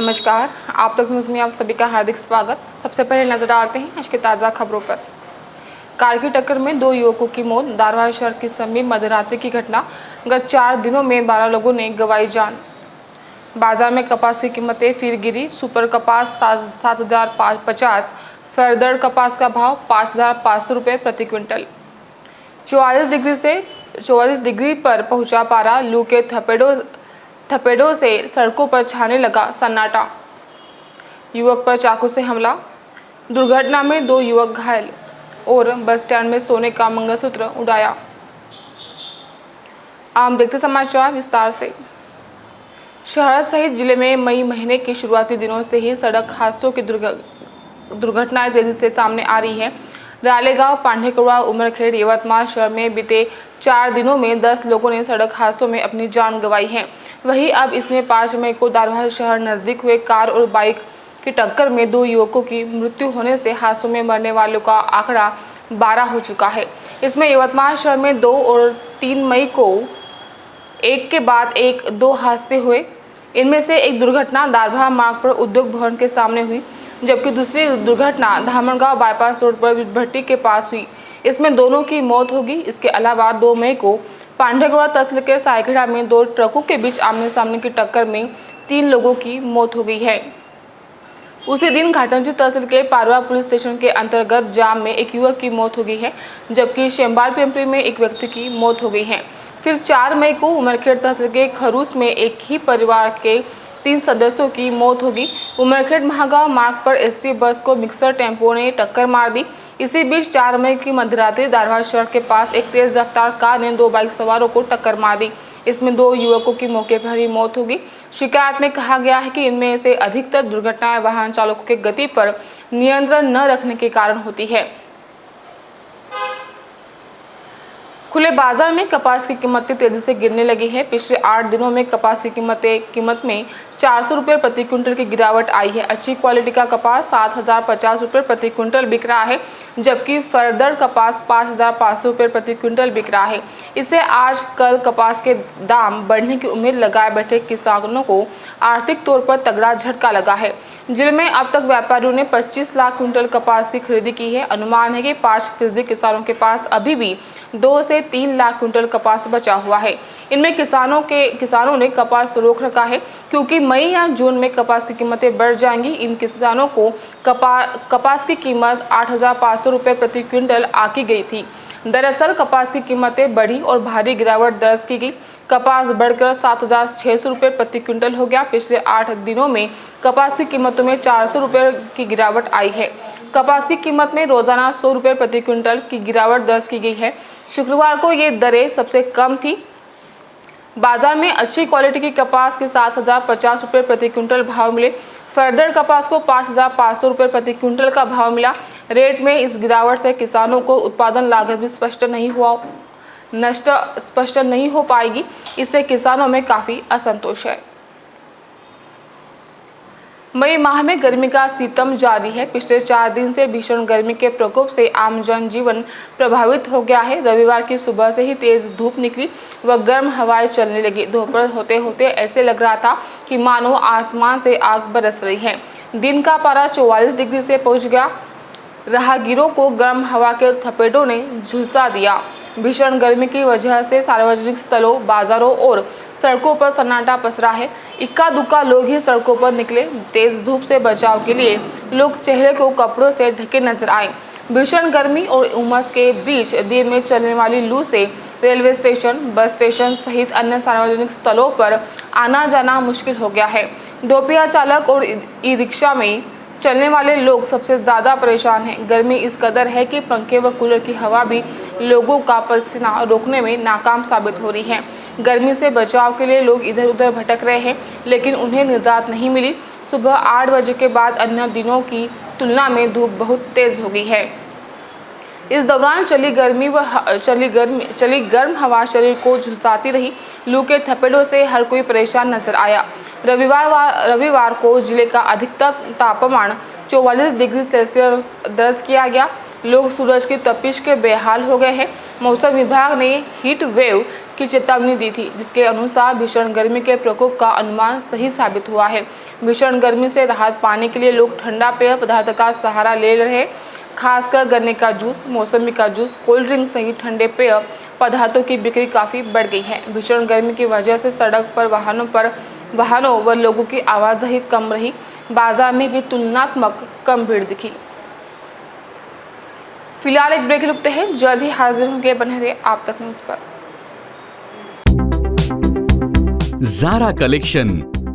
नमस्कार, आप तक न्यूज़ में आप सभी का हार्दिक स्वागत। सबसे पहले नजर डालते हैं आज की ताज़ा खबरों पर। कार की टक्कर में 2 युवकों की मौत। दारवा शहर के समीप मध्यरात्रि की घटना। गत 4 दिनों में 12 लोगों ने गंवाई जान। बाजार में कपास की कीमतें फिर गिरी। सुपर कपास 7,050, फरदर कपास का भाव 5,500 रुपये प्रति क्विंटल। 44 डिग्री पर पहुंचा पारा। लू के थपेड़ों से सड़कों पर छाने लगा सन्नाटा। युवक पर चाकू से हमला। दुर्घटना में 2 युवक घायल। और बस स्टैंड में सोने का मंगलसूत्र उड़ाया। आम देखते समाचार विस्तार से। शहर सहित जिले में मई महीने के शुरुआती दिनों से ही सड़क हादसों की दुर्घटनाएं तेजी से सामने आ रही है। रालेगांव, पांडेकौड़ा, उमरखेड़, यवतमाल शहर में बीते 4 दिनों में 10 लोगों ने सड़क हादसों में अपनी जान गंवाई है। वहीं अब इसमें 5 मई को दारवा शहर नजदीक हुए कार और बाइक की टक्कर में 2 युवकों की मृत्यु होने से हादसों में मरने वालों का आंकड़ा 12 हो चुका है। इसमें यवतमाल शहर में 2 और 3 मई को एक के बाद एक 2 हादसे हुए। इनमें से एक दुर्घटना दारवा मार्ग पर उद्योग भवन के सामने हुई, जबकि दूसरी दुर्घटना धामनगांव बाईपास रोड पर भट्टी के पास हुई। इसमें दोनों की मौत होगी। इसके अलावा 2 मई को पांडेगौड़ा तहसील के सायखेड़ा में 2 ट्रकों के बीच आमने सामने की टक्कर में 3 लोगों की मौत हो गई है। उसी दिन घाटंजी तहसील के पारवा पुलिस स्टेशन के अंतर्गत जाम में एक युवक की मौत हो गई है, जबकि शेम्बार पिंपरी में एक व्यक्ति की मौत हो गई है। फिर 4 मई को उमरखेड़ तहसील के खरूस में एक ही परिवार के 3 सदस्यों की मौत होगी। उमरखेड़ महागांव मार्ग पर एसटी बस को मिक्सर टेम्पो ने टक्कर मार दी। इसी बीच 4 मई की मध्यरात्रि दारवा शहर के पास एक तेज रफ्तार कार ने 2 बाइक सवारों को टक्कर मार दी। इसमें 2 युवकों की मौके पर ही मौत होगी। शिकायत में कहा गया है कि इनमें से अधिकतर दुर्घटनाएं वाहन चालकों के गति पर नियंत्रण न रखने के कारण होती है। खुले बाजार में कपास की कीमतें तेजी से गिरने लगी है। पिछले 8 दिनों में कपास की कीमत में 400 रुपये प्रति क्विंटल की गिरावट आई है। अच्छी क्वालिटी का कपास 7,050 रुपये प्रति क्विंटल बिक रहा है, जबकि फरदर कपास 5,500 रुपये प्रति क्विंटल बिक रहा है। इससे आज कल कपास के दाम बढ़ने की उम्मीद लगाए बैठे किसानों को आर्थिक तौर पर तगड़ा झटका लगा है। जिले में अब तक व्यापारियों ने 25 लाख क्विंटल कपास की खरीदी की है। अनुमान है कि 5% किसानों के पास अभी भी 2 से 3 लाख क्विंटल कपास बचा हुआ है। इनमें किसानों ने कपास रोक रखा है, क्योंकि मई या जून में कपास की कीमतें बढ़ जाएंगी। इन किसानों को कपास की कीमत 8,500 रुपये प्रति क्विंटल आकी गई थी। दरअसल कपास की कीमतें बढ़ी और भारी गिरावट दर्ज की गई। कपास बढ़कर 7,600 रुपये प्रति क्विंटल हो गया। पिछले 8 दिनों में कपास की कीमतों में 400 रुपये की गिरावट आई है। कपास की कीमत में रोजाना 100 रुपये प्रति क्विंटल की गिरावट दर्ज की गई है। शुक्रवार को ये दरें सबसे कम थी। बाजार में अच्छी क्वालिटी की कपास के 7,050 रुपये प्रति क्विंटल भाव मिले। फरदर कपास को 5,500 रुपये प्रति क्विंटल का भाव मिला। रेट में इस गिरावट से किसानों को उत्पादन लागत भी स्पष्ट नहीं हो पाएगी। इससे किसानों में काफी असंतोष है। मई माह में गर्मी का सितम जारी है। पिछले 4 दिन से भीषण गर्मी के प्रकोप से आम जनजीवन प्रभावित हो गया है। रविवार की सुबह से ही तेज धूप निकली व गर्म हवाएं चलने लगी। दोपहर होते होते ऐसे लग रहा था कि मानो आसमान से आग बरस रही है। दिन का पारा 44 डिग्री से पहुंच गया। राहगीरों को गर्म हवा के थपेड़ों ने झुलसा दिया। भीषण गर्मी की वजह से सार्वजनिक स्थलों, बाजारों और सड़कों पर सन्नाटा पसरा है। इक्का दुक्का लोग ही सड़कों पर निकले। तेज धूप से बचाव के लिए लोग चेहरे को कपड़ों से ढके नजर आए। भीषण गर्मी और उमस के बीच दिन में चलने वाली लू से रेलवे स्टेशन, बस स्टेशन सहित अन्य सार्वजनिक स्थलों पर आना जाना मुश्किल हो गया है। दोपहिया चालक और ई रिक्शा में चलने वाले लोग सबसे ज़्यादा परेशान हैं। गर्मी इस कदर है कि पंखे व कूलर की हवा भी लोगों का पसीना रोकने में नाकाम साबित हो रही है। गर्मी से बचाव के लिए लोग इधर उधर भटक रहे हैं, लेकिन उन्हें निजात नहीं मिली। सुबह 8 बजे के बाद अन्य दिनों की तुलना में धूप बहुत तेज हो गई है। इस दौरान चली गर्म हवा शरीर को झुलसाती रही। लू के थपेड़ों से हर कोई परेशान नजर आया। रविवार को जिले का अधिकतम तापमान 44 डिग्री सेल्सियस दर्ज किया गया। लोग सूरज की तपिश के बेहाल हो गए हैं। मौसम विभाग ने हीट वेव की चेतावनी दी थी, जिसके अनुसार भीषण गर्मी के प्रकोप का अनुमान सही साबित हुआ है। भीषण गर्मी से राहत पाने के लिए लोग ठंडा पेय पदार्थ का सहारा ले रहे, खासकर गन्ने का जूस, मौसमी का जूस, कोल्ड ड्रिंक सहित ठंडे पेय पदार्थों की बिक्री काफ़ी बढ़ गई है। भीषण गर्मी की वजह से सड़क पर वाहनों व लोगों की आवाजाही कम रही। बाजार में भी तुलनात्मक कम भीड़ दिखी। फिलहाल एक ब्रेक रुकते हैं, जल्द ही हाजिर होंगे, बने रहिए आप तक न्यूज़ पर।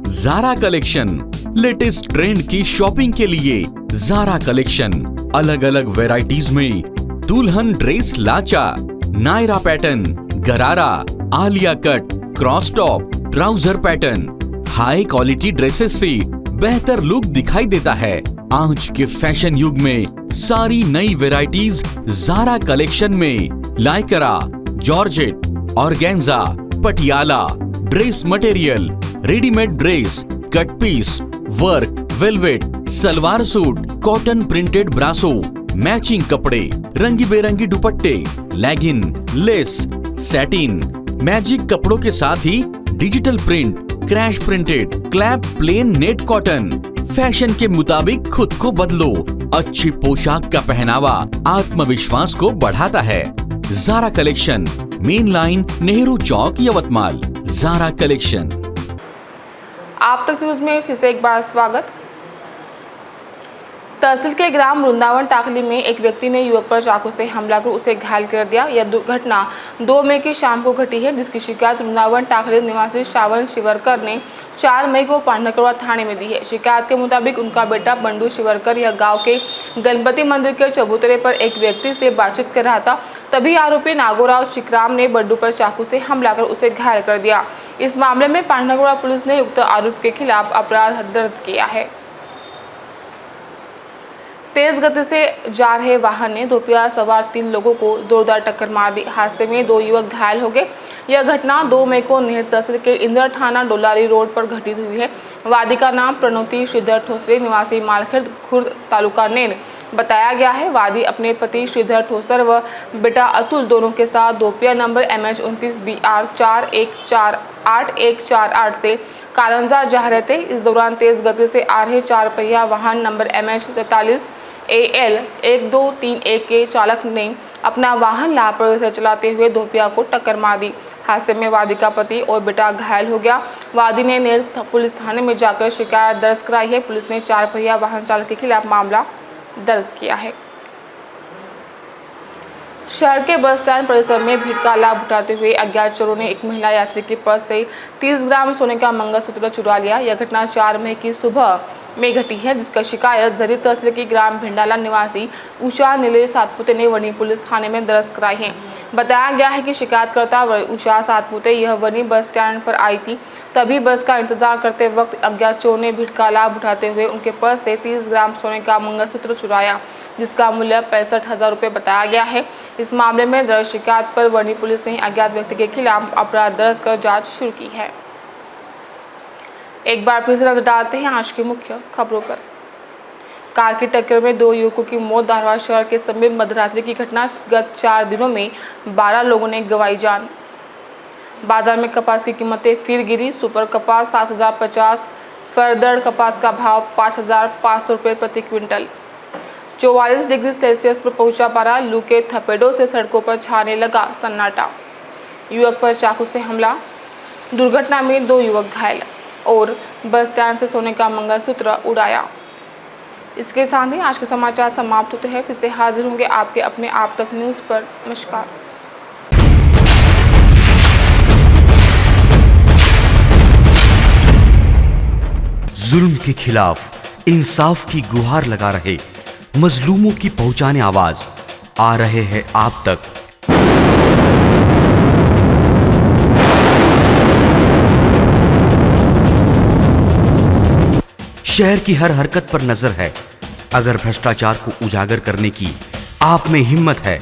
ज़ारा कलेक्शन लेटेस्ट ट्रेंड की शॉपिंग के लिए ज़ारा कलेक्शन अलग अलग वैरायटीज में दुल्हन ड्रेस लाचा, नायरा पैटर्न, गरारा, Alia cut, cross top, trouser pattern, high quality dresses से बेहतर लुक दिखाई देता है। आज के फैशन युग में सारी नई वैरायटीज ज़ारा कलेक्शन में Lycra, georgette, organza, Patiala, dress material, readymade dress, cut piece, work, velvet, salwar suit, cotton printed brasso, matching कपड़े, रंगी बेरंगी दुपट्टे, लेगिन, लेस, सैटिन, मैजिक कपड़ों के साथ ही digital print, crash printed, clap plain net cotton. Fashion के मुताबिक खुद को बदलो। अच्छी पोशाक का पहनावा आत्मविश्वास को बढ़ाता है। Zara collection, main line, Nehru Chowk, Yavatmal. Zara collection. आप तक न्यूज़ में फिर से एक बार स्वागत। तहसील के ग्राम वृंदावन टाकली में एक व्यक्ति ने युवक पर चाकू से हमला कर उसे घायल कर दिया। यह दुर्घटना 2 मई की शाम को घटी है, जिसकी शिकायत वृंदावन टाकली निवासी श्रावण शिवरकर ने 4 मई को पांडकरवा थाने में दी है। शिकायत के मुताबिक उनका बेटा बंडू शिवरकर यह गांव के गणपति मंदिर के चबूतरे पर एक व्यक्ति से बातचीत कर रहा था, तभी आरोपी नागोराव चिकराम ने बंडू पर चाकू से हमला कर उसे घायल कर दिया। इस मामले में पांडकरवा पुलिस ने उक्त आरोप के खिलाफ अपराध दर्ज किया है। तेज गति से जा रहे वाहन ने दोपहिया सवार 3 लोगों को जोरदार टक्कर मार दी। हादसे में 2 युवक घायल हो गए। यह घटना 2 मई को नेर तहसील के इंदर थाना डोलारी रोड पर घटित हुई है। वादी का नाम प्रणोती श्रीधर ठोसरे निवासी मालखेड़ खुर्द तालुका नेर बताया गया है। वादी अपने पति श्रीधर ठोसर व बेटा अतुल दोनों के साथ दोपहिया नंबर MH29BR 4148 से कारंजा जा रहे थे। इस दौरान तेज गति से आ रहे 4 पहिया वाहन नंबर MH43AL 1231 के चालक ने अपना वाहन लापरवाही से चलाते हुए दोपहिया को टक्कर मार दी। हादसे में वादी का पति और बेटा घायल हो गया। वादी ने नेर पुलिस थाने में जाकर शिकायत दर्ज कराई है। पुलिस ने 4 पहिया वाहन चालक के खिलाफ मामला दर्ज किया है। शहर के बस स्टैंड परिसर में भीड़ का लाभ उठाते हुए अज्ञात चोरों ने एक महिला यात्री के पर्स से 30 ग्राम सोने का मंगलसूत्र चुरा लिया। यह घटना 4 मई की सुबह में घटी है, जिसका शिकायत जरी तहसील की ग्राम भिंडाला निवासी उषा नीलेश सातपुते ने वनी पुलिस थाने में दर्ज कराई है। बताया गया है कि शिकायतकर्ता उषा सातपुते यह वनी बस स्टैंड पर आई थी, तभी बस का इंतजार करते वक्त अज्ञात चोर ने भीड़ का लाभ उठाते हुए उनके पर्स से 30 ग्राम सोने का मंगलसूत्र चुराया, जिसका मूल्य 65,000 रुपये बताया गया है। इस मामले में दर्ज शिकायत पर वनी पुलिस ने अज्ञात व्यक्ति के खिलाफ अपराध दर्ज कर जांच शुरू की है। एक बार फिर से नजर डालते हैं आज की मुख्य खबरों पर। कार की टक्कर में 2 युवकों की मौत। धारवाड़ शहर के समीप मध्यरात्रि की घटना। गत 4 दिनों में 12 लोगों ने गंवाई जान। बाजार में कपास की कीमतें फिर गिरी। सुपर कपास 7,050, फरदर्ड कपास का भाव 5,500 रुपये प्रति क्विंटल। 44 डिग्री सेल्सियस पर पहुंचा पारा। लू के थपेड़ों से सड़कों पर छाने लगा सन्नाटा। युवक पर चाकू से हमला। दुर्घटना में 2 युवक घायल और बस स्टैंड से सोने का मंगलसूत्र उड़ाया। इसके साथ ही आज के समाचार समाप्त होते हैं। फिर से हाजिर होंगे आपके अपने आप तक न्यूज़ पर। नमस्कार। जुल्म के खिलाफ इंसाफ की गुहार लगा रहे मजलूमों की पहुंचाने आवाज आ रहे हैं आप तक। शहर की हर हरकत पर नजर है। अगर भ्रष्टाचार को उजागर करने की आप में हिम्मत है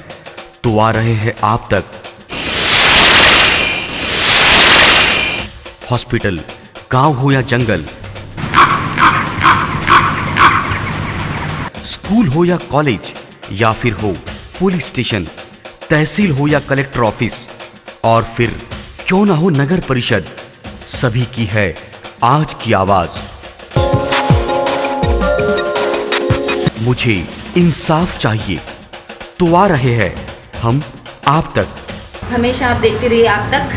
तो आ रहे हैं आप तक। हॉस्पिटल, गांव हो या जंगल, स्कूल हो या कॉलेज, या फिर हो पुलिस स्टेशन, तहसील हो या कलेक्टर ऑफिस, और फिर क्यों ना हो नगर परिषद, सभी की है आज की आवाज। मुझे इंसाफ चाहिए, तो आ रहे हैं हम आप तक। हमेशा आप देखते रहिए आप तक,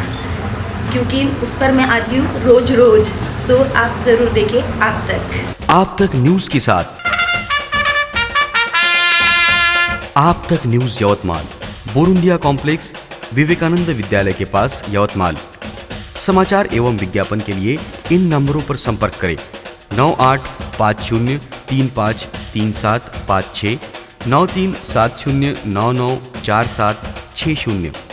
क्योंकि उस पर मैं आती हूँ रोज रोज। सो आप जरूर देखें आप तक न्यूज के साथ। आप तक न्यूज यवतमाल, बोरुंदिया कॉम्प्लेक्स, विवेकानंद विद्यालय के पास यवतमाल। समाचार एवं विज्ञापन के लिए इन नंबरों पर संपर्क करें 9850353756, 9370994760।